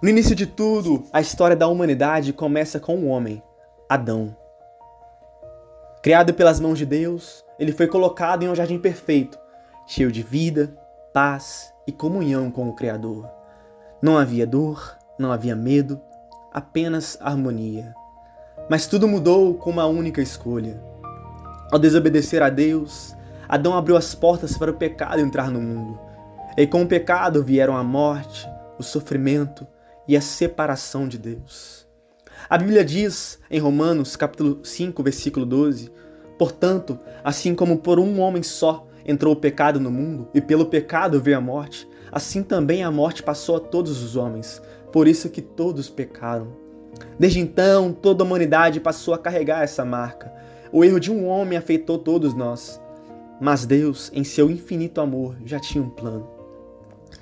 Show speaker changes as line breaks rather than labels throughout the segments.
No início de tudo, a história da humanidade começa com um homem, Adão. Criado pelas mãos de Deus, ele foi colocado em um jardim perfeito, cheio de vida, paz e comunhão com o Criador. Não havia dor, não havia medo, apenas harmonia. Mas tudo mudou com uma única escolha. Ao desobedecer a Deus, Adão abriu as portas para o pecado entrar no mundo. E com o pecado vieram a morte, o sofrimento e a separação de Deus. A Bíblia diz, em Romanos, capítulo 5, versículo 12, portanto, assim como por um homem só entrou o pecado no mundo, e pelo pecado veio a morte, assim também a morte passou a todos os homens, por isso que todos pecaram. Desde então, toda a humanidade passou a carregar essa marca. O erro de um homem afetou todos nós. Mas Deus, em seu infinito amor, já tinha um plano.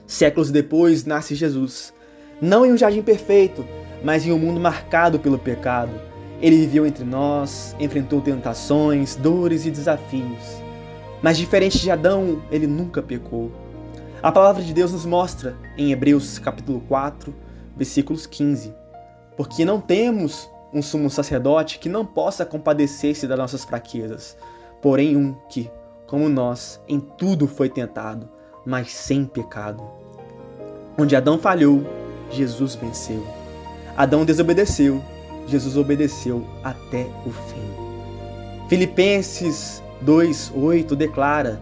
Séculos depois, nasce Jesus. Não em um jardim perfeito, mas em um mundo marcado pelo pecado. Ele viveu entre nós, enfrentou tentações, dores e desafios. Mas diferente de Adão, ele nunca pecou. A palavra de Deus nos mostra, em Hebreus capítulo 4, versículos 15, porque não temos um sumo sacerdote que não possa compadecer-se das nossas fraquezas, porém um que, como nós, em tudo foi tentado, mas sem pecado. Onde Adão falhou, Jesus venceu. Adão desobedeceu, Jesus obedeceu até o fim. Filipenses 2:8 declara: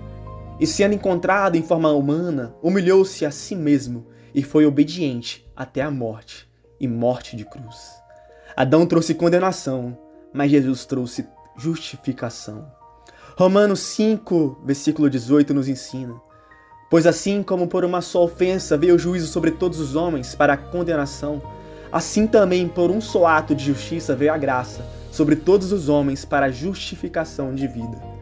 e sendo encontrado em forma humana, humilhou-se a si mesmo e foi obediente até a morte, e morte de cruz. Adão trouxe condenação, mas Jesus trouxe justificação. Romanos 5, versículo 18 nos ensina: pois assim como por uma só ofensa veio o juízo sobre todos os homens para a condenação, assim também por um só ato de justiça veio a graça sobre todos os homens para a justificação de vida.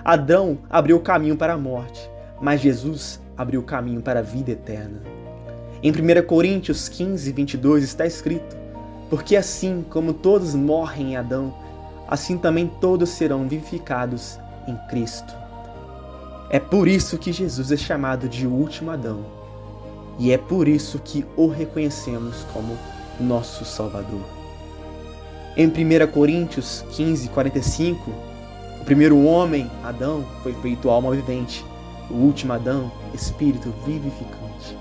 Adão abriu o caminho para a morte, mas Jesus abriu o caminho para a vida eterna. Em 1 Coríntios 15, 22 está escrito: porque assim como todos morrem em Adão, assim também todos serão vivificados em Cristo. É por isso que Jesus é chamado de último Adão, e é por isso que o reconhecemos como nosso Salvador. Em 1 Coríntios 15, 45, o primeiro homem, Adão, foi feito alma vivente, o último Adão, espírito vivificante.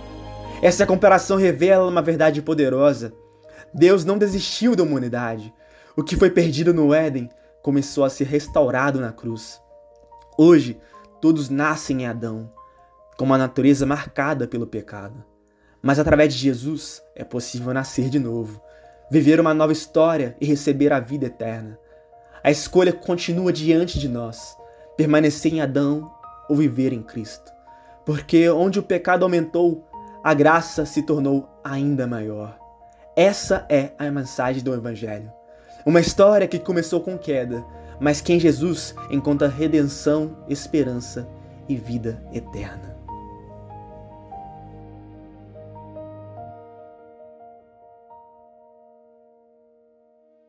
Essa comparação revela uma verdade poderosa. Deus não desistiu da humanidade. O que foi perdido no Éden começou a ser restaurado na cruz. Hoje, todos nascem em Adão, com uma natureza marcada pelo pecado. Mas através de Jesus é possível nascer de novo, viver uma nova história e receber a vida eterna. A escolha continua diante de nós, permanecer em Adão ou viver em Cristo. Porque onde o pecado aumentou, a graça se tornou ainda maior. Essa é a mensagem do Evangelho. Uma história que começou com queda, mas que em Jesus encontra redenção, esperança e vida eterna.